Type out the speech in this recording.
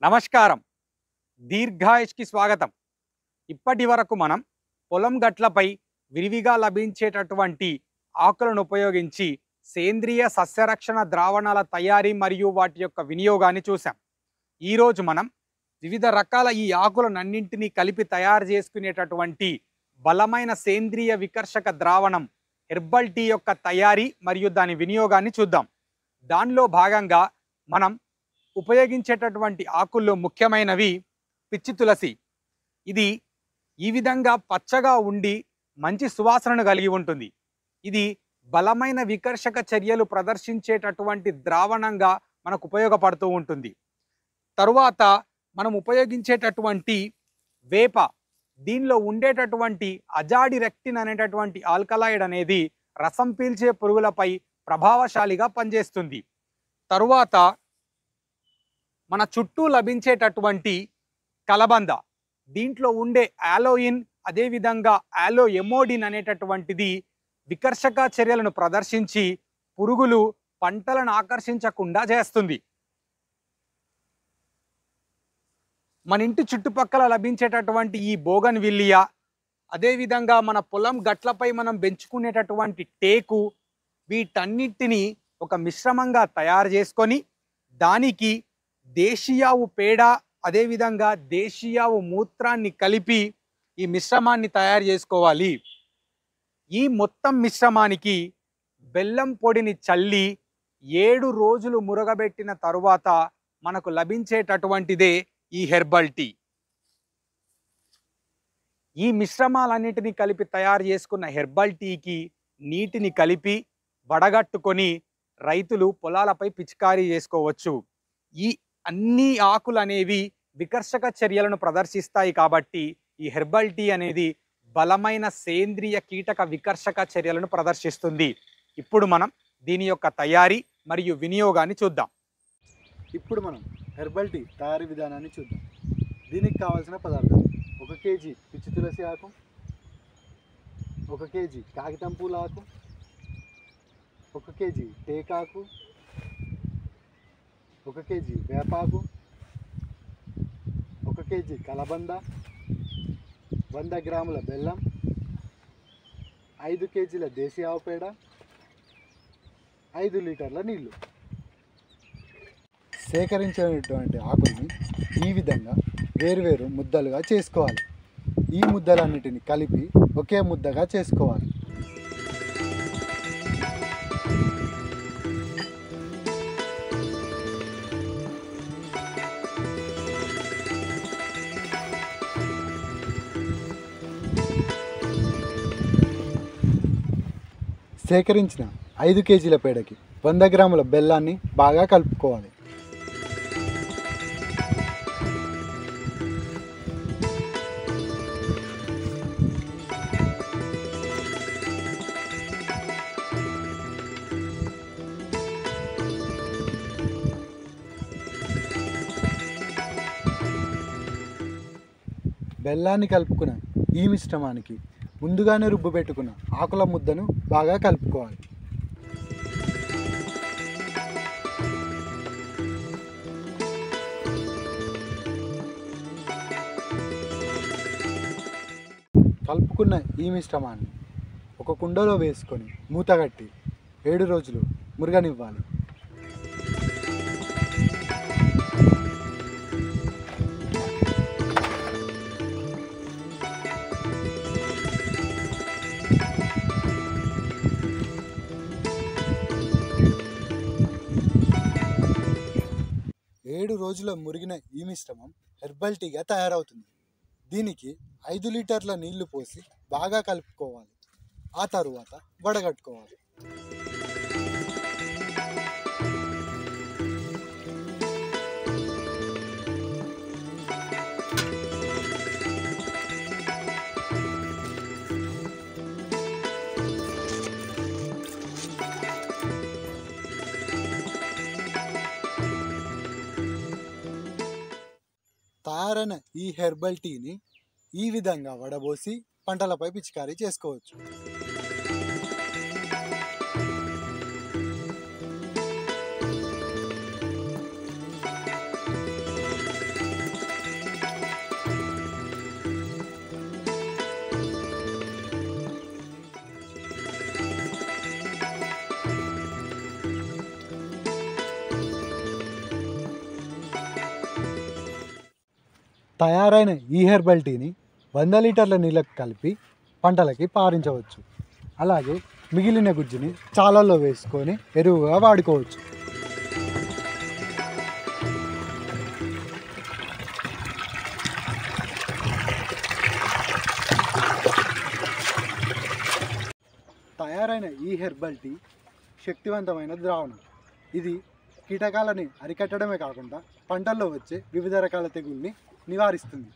నమస్కారం. దీర్ఘాయుష్కి స్వాగతం. ఇప్పటి వరకు మనం పొలం గట్లపై విరివిగా లభించేటటువంటి ఆకులను ఉపయోగించి సేంద్రియ సస్యరక్షణ ద్రావణాల తయారీ మరియు వాటి యొక్క వినియోగాన్ని చూసాం. ఈరోజు మనం వివిధ రకాల ఈ ఆకులన్నింటినీ కలిపి తయారు చేసుకునేటటువంటి బలమైన సేంద్రియ వికర్షక ద్రావణం హెర్బల్ టీ యొక్క తయారీ మరియు దాని వినియోగాన్ని చూద్దాం. దానిలో భాగంగా మనం ఉపయోగించేటటువంటి ఆకుల్లో ముఖ్యమైనవి పిచ్చి తులసి. ఇది ఈ విధంగా పచ్చగా ఉండి మంచి సువాసనను కలిగి ఉంటుంది. ఇది బలమైన వికర్షక చర్యలు ప్రదర్శించేటటువంటి ద్రావణంగా మనకు ఉపయోగపడుతూ ఉంటుంది. తరువాత మనం ఉపయోగించేటటువంటి వేప, దీనిలో ఉండేటటువంటి అజాడిరెక్టిన్ అనేటటువంటి ఆల్కలాయిడ్ అనేది రసం పీల్చే పురుగులపై ప్రభావశాలిగా పనిచేస్తుంది. తరువాత మన చుట్టూ లభించేటటువంటి కలబంద, దీంట్లో ఉండే ఆలోయిన్ అదేవిధంగా ఆలో ఎమోడిన్ అనేటటువంటిది వికర్షక చర్యలను ప్రదర్శించి పురుగులు పంటలను ఆకర్షించకుండా చేస్తుంది. మన ఇంటి చుట్టుపక్కల లభించేటటువంటి ఈ బోగన్ విల్లియా, అదేవిధంగా మన పొలం గట్లపై మనం పెంచుకునేటటువంటి టేకు, వీటన్నిటిని ఒక మిశ్రమంగా తయారు చేసుకొని దానికి దేశీయావు పేడ అదేవిధంగా దేశీయావు మూత్రాన్ని కలిపి ఈ మిశ్రమాన్ని తయారు చేసుకోవాలి. ఈ మొత్తం మిశ్రమానికి బెల్లం పొడిని చల్లి 7 రోజులు మురగబెట్టిన తరువాత మనకు లభించేటటువంటిదే ఈ హెర్బల్ టీ. ఈ మిశ్రమాలన్నిటినీ కలిపి తయారు చేసుకున్న హెర్బల్ టీకి నీటిని కలిపి వడగట్టుకొని రైతులు పొలాలపై పిచికారీ చేసుకోవచ్చు. ఈ అన్ని ఆకులు అనేవి వికర్షక చర్యలను ప్రదర్శిస్తాయి కాబట్టి ఈ హెర్బల్ టీ అనేది బలమైన సేంద్రియ కీటక వికర్షక చర్యలను ప్రదర్శిస్తుంది. ఇప్పుడు మనం దీని యొక్క తయారీ మరియు వినియోగాన్ని చూద్దాం. ఇప్పుడు మనం హెర్బల్ టీ తయారీ విధానాన్ని చూద్దాం. దీనికి కావాల్సిన పదార్థాలు: 1 కేజీ పిచ్చి తులసి ఆకు, 1 కేజీ కాగితం పూల ఆకు, 1 కేజీ టేకాకు, 1 కేజీ వేపాకు, 1 కేజీ కలబంద, 100 గ్రాముల బెల్లం, 5 కేజీల దేశీ ఆవు పేడ, 5 లీటర్ల నీళ్లు. సేకరించినటువంటి ఆకుల్ని ఈ విధంగా వేరువేరు ముద్దలుగా చేసుకోవాలి. ఈ ముద్దలన్నిటిని కలిపి ఒకే ముద్దగా చేసుకోవాలి. సేకరించిన 5 కేజీల పేడకి 100 గ్రాముల బెల్లాన్ని బాగా కలుపుకోవాలి. బెల్లాన్ని కలుపుకున్న ఈ మిశ్రమానికి ముందుగానే రుబ్బు పెట్టుకున్న ఆకుల ముద్దను బాగా కలుపుకోవాలి. కలుపుకున్న ఈ మిశ్రమాన్ని ఒక కుండలో వేసుకొని మూతగట్టి 7 రోజులు మురగనివ్వాలి. ఏడు రోజుల మురిగిన ఈ మిశ్రమం హెర్బల్ టీగా తయారవుతుంది. దీనికి 5 లీటర్ల నీళ్లు పోసి బాగా కలుపుకోవాలి. ఆ తరువాత వడగట్టుకోవాలి. తయారైన ఈ హెర్బల్ టీని ఈ విధంగా వడబోసి పంటలపై పిచికారీ చేసుకోవచ్చు. తయారైన ఈ హెర్బల్ టీని 100 లీటర్ల నీళ్ళకు కలిపి పంటలకి పారించవచ్చు. అలాగే మిగిలిన గుజ్జుని చాలల్లో వేసుకొని ఎరువుగా వాడుకోవచ్చు. తయారైన ఈ హెర్బల్ టీ శక్తివంతమైన ద్రావణం. ఇది కీటకాలని అరికట్టడమే కాకుండా పంటల్లో వచ్చే వివిధ రకాల తెగుల్ని నివారిస్తుంది.